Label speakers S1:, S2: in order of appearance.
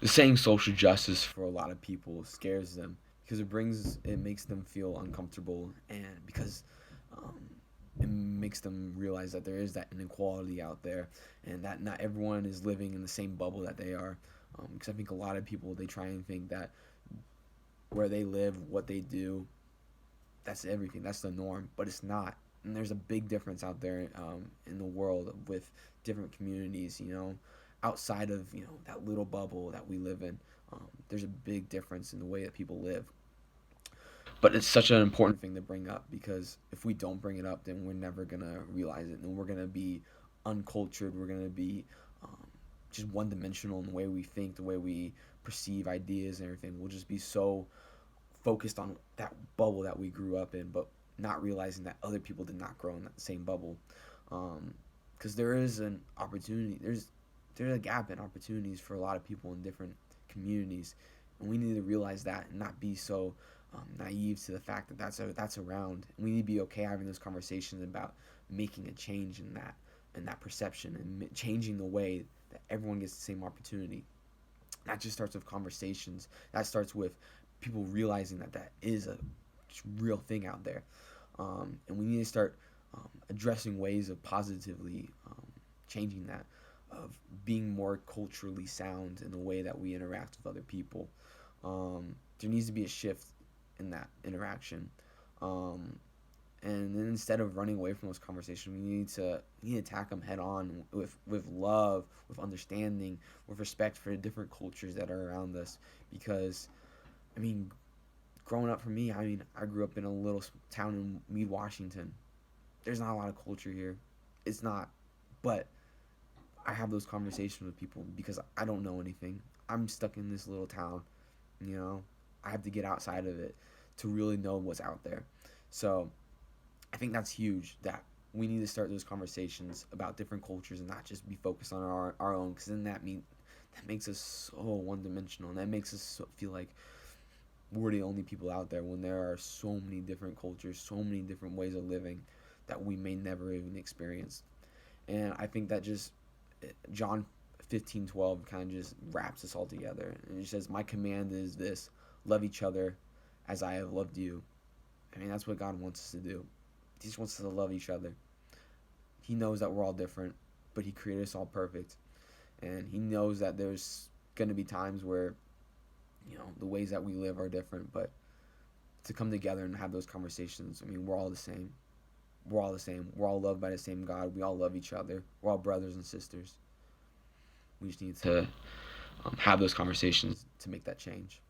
S1: saying social justice for a lot of people scares them because it makes them feel uncomfortable, and because um, it makes them realize that there is that inequality out there, and that not everyone is living in the same bubble that they are. Because I think a lot of people, they try and think that where they live, what they do, that's everything, that's the norm, but it's not. And there's a big difference out there in the world with different communities, outside of that little bubble that we live in. There's a big difference in the way that people live, but it's such an important thing to bring up, because if we don't bring it up, then we're never gonna realize it, and we're gonna be uncultured. We're gonna be um, just one dimensional in the way we think, the way we perceive ideas and everything. We'll just be so focused on that bubble that we grew up in, but not realizing that other people did not grow in that same bubble. Because there is an opportunity. There's a gap in opportunities for a lot of people in different communities, and we need to realize that and not be so naive to the fact that that's around. And we need to be okay having those conversations about making a change in that perception, and changing the way that everyone gets the same opportunity. That just starts with conversations. That starts with people realizing that that is a real thing out there, and we need to start addressing ways of positively changing that, of being more culturally sound in the way that we interact with other people. There needs to be a shift in that interaction. Um, and then instead of running away from those conversations, we need to attack them head on with love, with understanding, with respect for the different cultures that are around us. Because I mean, growing up for me, I mean, I grew up in a little town in Meade, Washington. There's not a lot of culture here. It's not, but I have those conversations with people because I don't know anything. I'm stuck in this little town, you know. I have to get outside of it to really know what's out there. So I think that's huge, that we need to start those conversations about different cultures and not just be focused on our own, because then that makes us so one dimensional, and that makes us feel like we're the only people out there, when there are so many different cultures, so many different ways of living that we may never even experience. And I think that just John 15:12 kind of just wraps this all together. And it says, "My command is this: love each other as I have loved you." I mean, that's what God wants us to do. He just wants us to love each other. He knows that we're all different, but He created us all perfect. And He knows that there's going to be times where, the ways that we live are different, but to come together and have those conversations, I mean, we're all the same. We're all the same. We're all loved by the same God. We all love each other. We're all brothers and sisters. We just need to have those conversations to make that change.